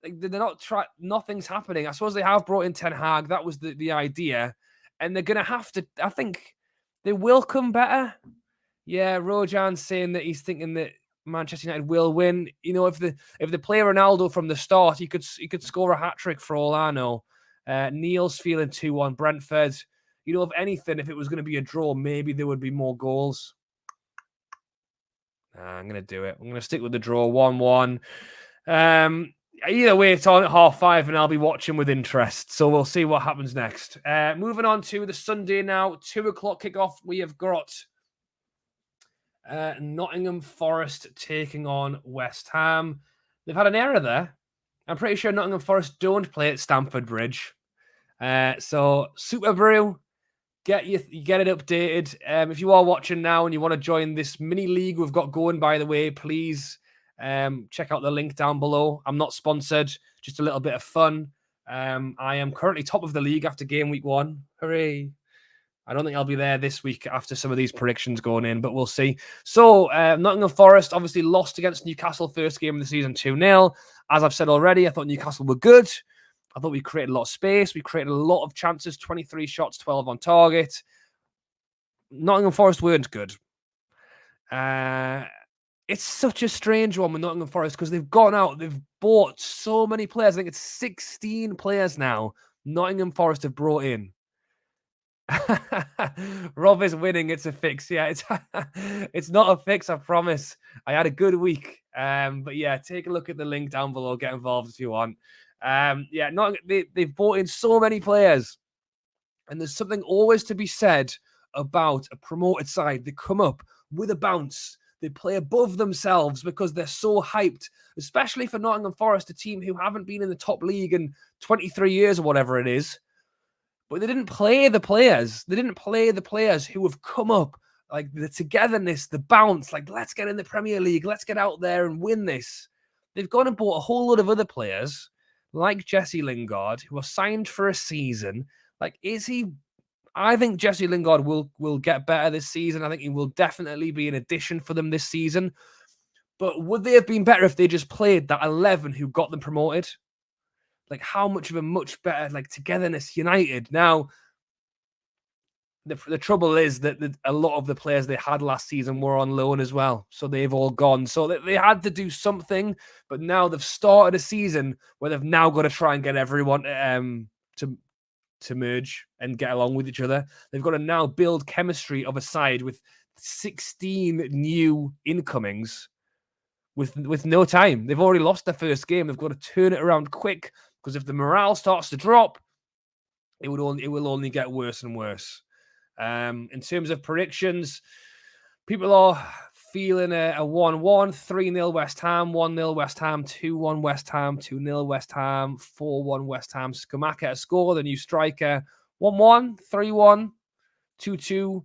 They're not nothing's happening. I suppose they have brought in Ten Hag. That was the idea. And they're going to have to, I think they will come better. Yeah, Rojan's saying that he's thinking that Manchester United will win. If they play Ronaldo from the start, he could score a hat-trick for all I know. Neil's feeling 2-1 Brentford. If anything, if it was going to be a draw, maybe there would be more goals. I'm going to do it. I'm going to stick with the draw, 1-1. Either way, it's on at 5:30 and I'll be watching with interest. So we'll see what happens next. Moving on to the Sunday now, 2 o'clock kickoff. We have got Nottingham Forest taking on West Ham. They've had an error there. I'm pretty sure Nottingham Forest don't play at Stamford Bridge. So Superbru, get it updated. If you are watching now and you want to join this mini league we've got going, by the way, please check out the link down below. I'm not sponsored, just a little bit of fun. I am currently top of the league after game week 1. Hooray! I don't think I'll be there this week after some of these predictions going in, but we'll see. So, Nottingham Forest obviously lost against Newcastle first game of the season 2-0. As I've said already, I thought Newcastle were good. I thought we created a lot of space. We created a lot of chances, 23 shots, 12 on target. Nottingham Forest weren't good. It's such a strange one with Nottingham Forest because they've gone out, they've bought so many players. I think it's 16 players now Nottingham Forest have brought in. Rob is winning. It's a fix. Yeah, it's not a fix, I promise. I had a good week. But yeah, take a look at the link down below. Get involved if you want. They've brought in so many players. And there's something always to be said about a promoted side. They come up with a bounce. They play above themselves because they're so hyped, especially for Nottingham Forest, a team who haven't been in the top league in 23 years or whatever it is. But they didn't play the players. They didn't play the players who have come up, like the togetherness, the bounce, like let's get in the Premier League, let's get out there and win this. They've gone and bought a whole lot of other players, like Jesse Lingard, who are signed for a season. Like, is he? I think Jesse Lingard will get better this season. I think he will definitely be an addition for them this season. But would they have been better if they just played that 11 who got them promoted? Like, how much of a much better, like, togetherness, united. Now, the trouble is that a lot of the players they had last season were on loan as well. So they've all gone. So they had to do something. But now they've started a season where they've now got to try and get everyone to merge and get along with each other. They've got to now build chemistry of a side with 16 new incomings with no time. They've already lost their first game. They've got to turn it around quick. Because if the morale starts to drop, it will only get worse and worse. In terms of predictions, people are feeling a 1-1, 3-0 West Ham, 1-0 West Ham, 2-1 West Ham, 2-0 West Ham, 4-1 West Ham. Skamaka a score, the new striker. 1-1, 3-1, 2-2.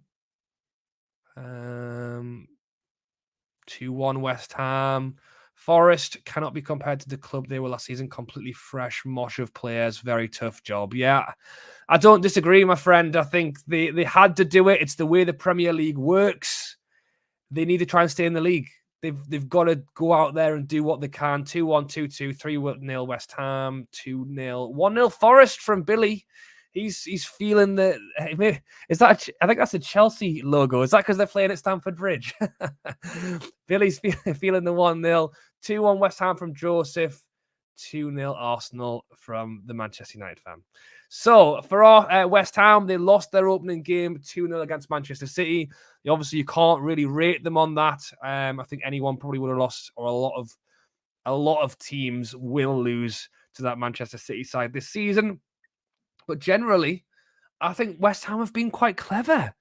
2-1 West Ham. Forest cannot be compared to the club they were last season. Completely fresh mosh of players. Very tough job. Yeah, I don't disagree, my friend. I think they had to do it. It's the way the Premier League works. They need to try and stay in the league. They've got to go out there and do what they can. 2-1, 2-2, 3-0 West Ham, 2-0, 1-0 Forest from Billy. He's feeling the. Is that? I think that's a Chelsea logo. Is that because they're playing at Stamford Bridge? Billy's feeling the 1-0. 2-1 West Ham from Joseph. 2-0 Arsenal from the Manchester United fan. So for our West Ham, they lost their opening game 2-0 against Manchester City. Obviously, you can't really rate them on that. I think anyone probably would have lost, or a lot of teams will lose to that Manchester City side this season. But generally, I think West Ham have been quite clever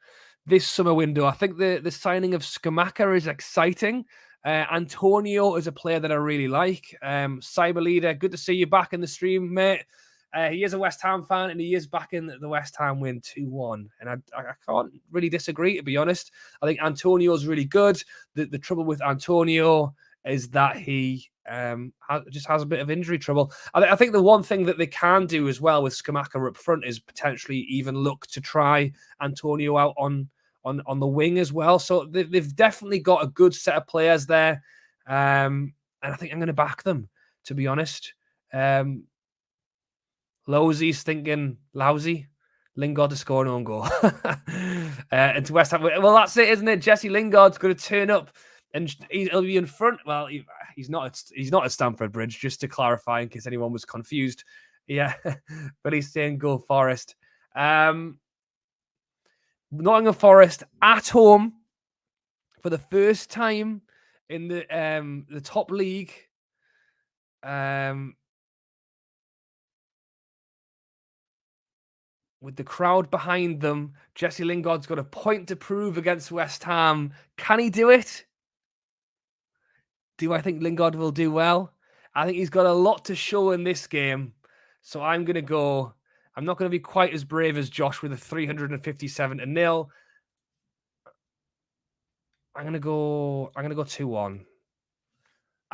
this summer window. I think the signing of Skamaka is exciting. Antonio is a player that I really like. Cyber Leader, good to see you back in the stream, mate. He is a West Ham fan, and he is back in the West Ham win 2-1. And I can't really disagree, to be honest. I think Antonio's really good. The trouble with Antonio is that he just has a bit of injury trouble. I think the one thing that they can do as well with Skamaka up front is potentially even look to try Antonio out on the wing as well. So they've definitely got a good set of players there. And I think I'm going to back them, to be honest. Losey's thinking lousy. Lingard to score an own goal. And to West Ham. Well, that's it, isn't it? Jesse Lingard's going to turn up and he'll be in front. Well, he's not at Stamford Bridge, just to clarify in case anyone was confused. Yeah, but he's saying go Forest. Nottingham Forest at home for the first time in the top league. With the crowd behind them, Jesse Lingard's got a point to prove against West Ham. Can he do it? Do I think Lingard will do well? I think he's got a lot to show in this game. So I'm going to go... I'm not going to be quite as brave as Josh with a 357-0. I'm going to go 2-1.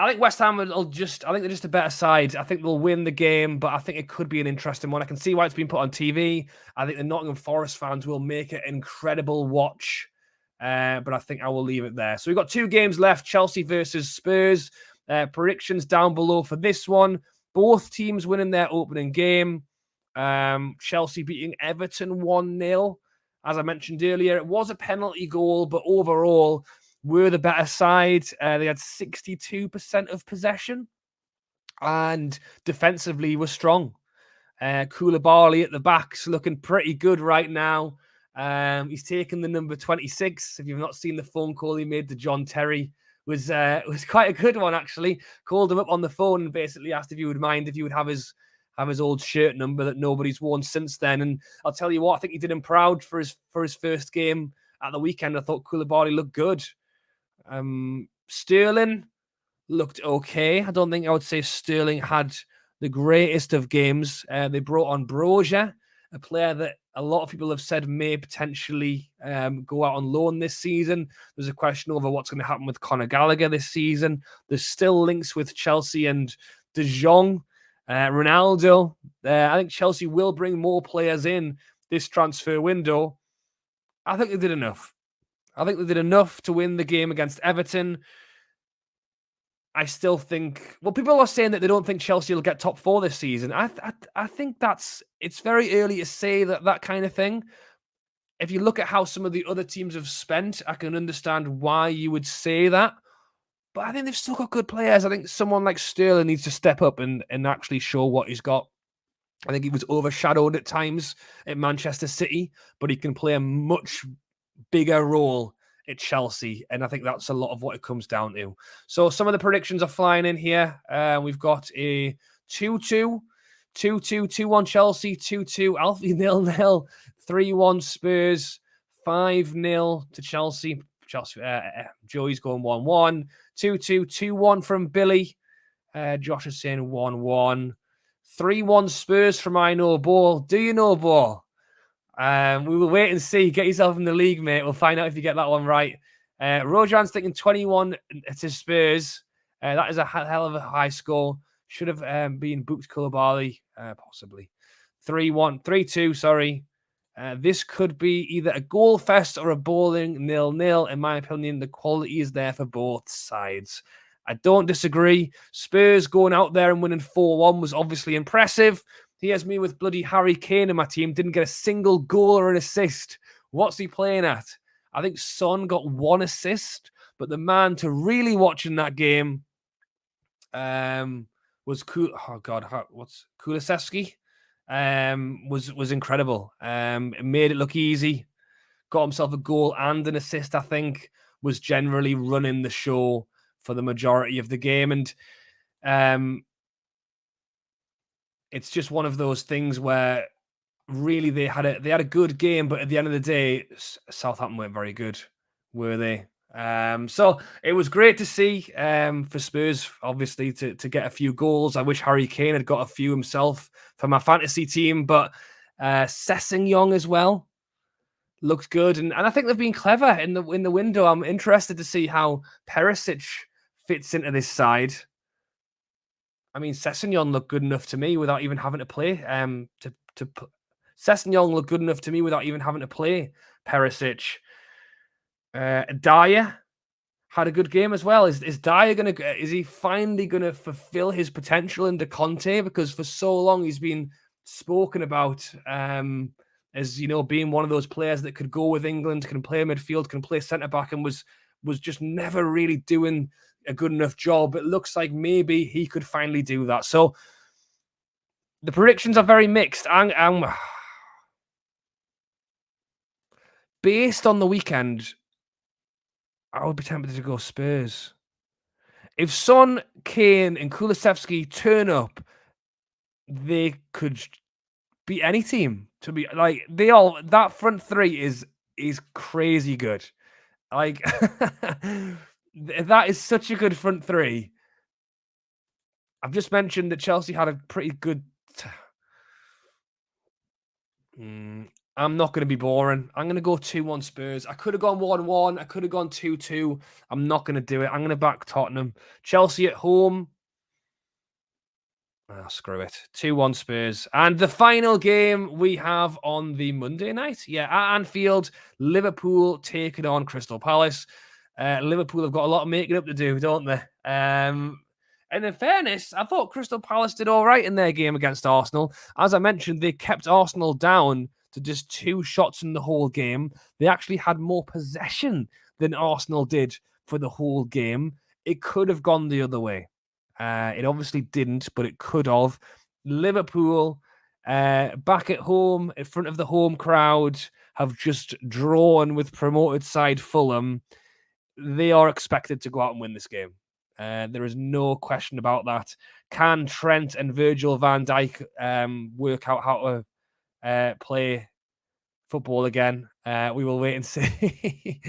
I think West Ham will just... I think they're just a better side. I think they'll win the game, but I think it could be an interesting one. I can see why it's been put on TV. I think the Nottingham Forest fans will make it an incredible watch. But I think I will leave it there. So we've got 2 games left. Chelsea versus Spurs. Predictions down below for this one. Both teams winning their opening game. Chelsea beating Everton 1-0. As I mentioned earlier, it was a penalty goal, but overall... were the better side. They had 62% of possession and defensively were strong. Koulibaly at the back's looking pretty good right now. He's taken the number 26. If you've not seen the phone call he made to John Terry, was quite a good one, actually. Called him up on the phone and basically asked if he would mind if he would have his old shirt number that nobody's worn since then. And I'll tell you what, I think he did him proud for his first game at the weekend. I thought Koulibaly looked good. Sterling looked okay. I don't think I would say Sterling had the greatest of games. They brought on Broja, a player that a lot of people have said may potentially go out on loan this season. There's a question over what's going to happen with Conor Gallagher this season. There's still links with Chelsea and De Jong, Ronaldo. I think Chelsea will bring more players in this transfer window. I think they did enough. I think they did enough to win the game against Everton. I still think... Well, people are saying that they don't think Chelsea will get top 4 this season. I think it's very early to say that kind of thing. If you look at how some of the other teams have spent, I can understand why you would say that. But I think they've still got good players. I think someone like Sterling needs to step up and actually show what he's got. I think he was overshadowed at times at Manchester City, but he can play a much bigger role at Chelsea, and I think that's a lot of what it comes down to. So some of the predictions are flying in here. We've got a 2-2, 2-2, 2-1 Chelsea, 2-2 Alfie 0-0, 3-1 Spurs, 5-0 to Chelsea. Joey's going 1-1, 2-2, 2-1 from Billy. Josh is saying 1-1, 3-1 Spurs from I Know Ball. Do you know Ball? We will wait and see. Get yourself in the league, mate. We'll find out if you get that one right. Rojan's thinking 21 to Spurs. That is a hell of a high score. Should have been booked Koulibaly, possibly. 3-1, 3-2, sorry. This could be either a goal fest or a bowling 0-0. In my opinion, the quality is there for both sides. I don't disagree. Spurs going out there and winning 4-1 was obviously impressive. He has me with bloody Harry Kane in my team. Didn't get a single goal or an assist. What's he playing at? I think Son got 1 assist, but the man to really watch in that game was Kulusevski. Was incredible. It made it look easy. Got himself a goal and an assist. I think was generally running the show for the majority of the game, and it's just one of those things where really they had a good game, but at the end of the day, Southampton weren't very good, were they? So it was great to see for Spurs, obviously, to get a few goals. I wish Harry Kane had got a few himself for my fantasy team, but Sessegnon as well looked good, and I think they've been clever in the window. I'm interested to see how Perisic fits into this side. I mean, Sessegnon looked good enough to me without even having to play. Sessegnon looked good enough to me without even having to play Perisic. Dyer had a good game as well. Is Dyer is he finally gonna fulfill his potential under Conte? Because for so long he's been spoken about as, you know, being one of those players that could go with England, can play midfield, can play centre back, and was just never really doing a good enough job. It looks like maybe he could finally do that. So the predictions are very mixed. I'm based on the weekend, I would be tempted to go Spurs. If Son, Kane, and Kulusevski turn up, they could beat any team. To be like, that front three is crazy good. Like that is such a good front three. I've just mentioned that Chelsea had a pretty good. I'm not going to be boring. I'm going to go 2-1 Spurs. I could have gone 1-1. I could have gone 2-2. I'm not going to do it. I'm going to back Tottenham. Chelsea at home. Oh, screw it. 2-1 Spurs. And the final game we have on the Monday night. Yeah, at Anfield, Liverpool taking on Crystal Palace. Liverpool have got a lot of making up to do, don't they? And in fairness, I thought Crystal Palace did all right in their game against Arsenal. As I mentioned, they kept Arsenal down to just 2 shots in the whole game. They actually had more possession than Arsenal did for the whole game. It could have gone the other way. It obviously didn't, but it could have. Liverpool, back at home, in front of the home crowd, have just drawn with promoted side Fulham. They are expected to go out and win this game. There is no question about that. Can Trent and Virgil van Dijk work out how to play football again? We will wait and see.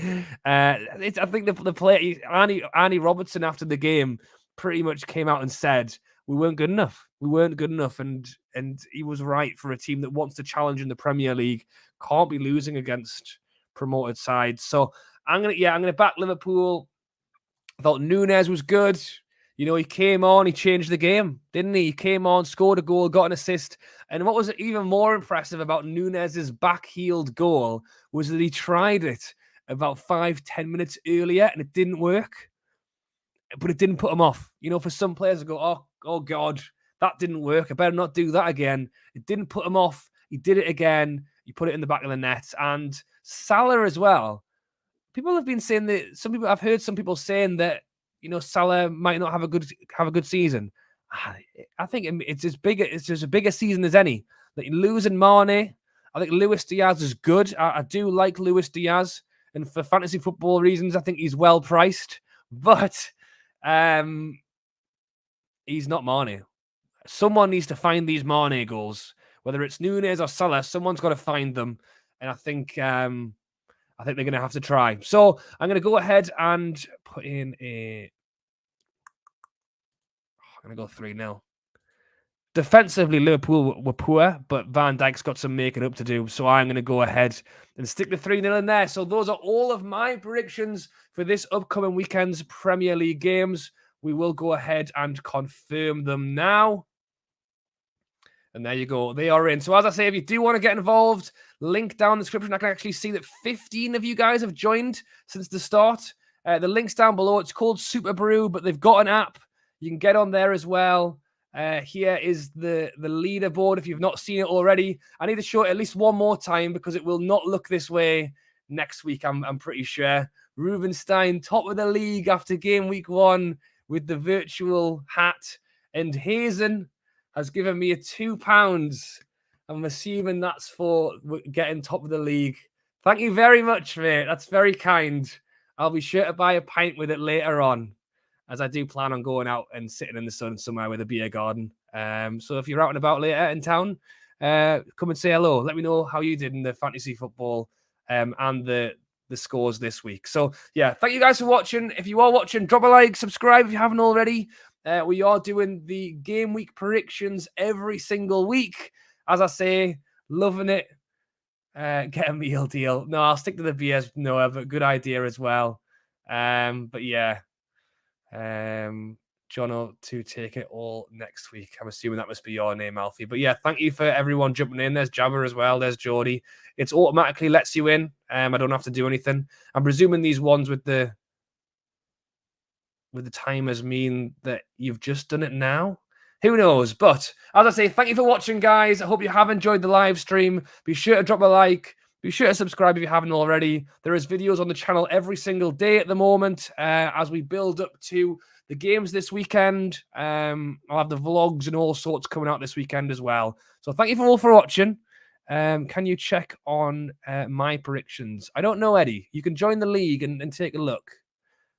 I think the player, Arnie Robertson, after the game, pretty much came out and said we weren't good enough. We weren't good enough, and he was right for a team that wants to challenge in the Premier League. Can't be losing against promoted sides. So I'm gonna back Liverpool. I thought Núñez was good. You know, he came on, he changed the game, didn't he? He came on, scored a goal, got an assist. And what was even more impressive about Núñez's back-heeled goal was that he tried it about 5-10 minutes earlier and it didn't work. But it didn't put him off. You know, for some players to go, oh God, that didn't work. I better not do that again. It didn't put him off. He did it again. He put it in the back of the net. And Salah as well. People have been saying that I've heard some people saying that, you know, Salah might not have a good season. I think it's as big a season as any. Like losing Mane, I think Luis Diaz is good. I do like Luis Diaz, and for fantasy football reasons, I think he's well priced. But he's not Mane. Someone needs to find these Mane goals, whether it's Núñez or Salah. Someone's got to find them, and I think they're going to have to try. So I'm going to go ahead and put in I'm going to go 3-0. Defensively, Liverpool were poor, but Van Dijk's got some making up to do. So I'm going to go ahead and stick the 3-0 in there. So those are all of my predictions for this upcoming weekend's Premier League games. We will go ahead and confirm them now. And there you go. They are in. So as I say, if you do want to get involved, link down in the description. I can actually see that 15 of you guys have joined since the start. The link's down below. It's called Superbru, but they've got an app. You can get on there as well. Here is the leaderboard if you've not seen it already. I need to show it at least one more time because it will not look this way next week, I'm pretty sure. Roobenstein, top of the league after game week 1 with the virtual hat. And Hazen has given me a £2. I'm assuming that's for getting top of the league. Thank you very much, mate. That's very kind. I'll be sure to buy a pint with it later on, as I do plan on going out and sitting in the sun somewhere with a beer garden. So if you're out and about later in town, come and say hello. Let me know how you did in the fantasy football and the the scores this week. So yeah, thank you guys for watching. If you are watching, drop a like, subscribe if you haven't already. We are doing the game week predictions every single week. As I say, loving it. Get a meal deal. No, I'll stick to the BS Noah, but good idea as well. But yeah, Jono to take it all next week. I'm assuming that must be your name, Alfie. But yeah, thank you for everyone jumping in. There's Jabber as well. There's Geordie. It's automatically lets you in. I don't have to do anything. I'm presuming these ones with the timers mean that you've just done it now. Who knows? But as I say, thank you for watching, guys. I hope you have enjoyed the live stream. Be sure to drop a like. Be sure to subscribe if you haven't already. There is videos on the channel every single day at the moment as we build up to the games this weekend. I'll have the vlogs and all sorts coming out this weekend as well. So thank you all for watching. Can you check on my predictions? I don't know, Eddie. You can join the league and take a look.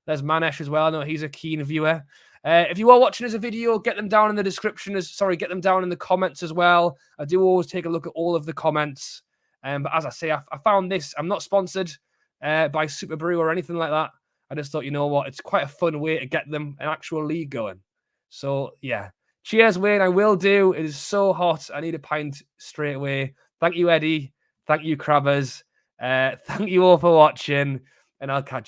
There's Manesh as well. I know he's a keen viewer. If you are watching as a video, get them down in the description. Get them down in the comments as well. I do always take a look at all of the comments. But as I say, I found this. I'm not sponsored by Superbru or anything like that. I just thought, you know what? It's quite a fun way to get them an actual league going. So, yeah. Cheers, Wayne. I will do. It is so hot. I need a pint straight away. Thank you, Eddie. Thank you, Crabbers. Thank you all for watching. And I'll catch you.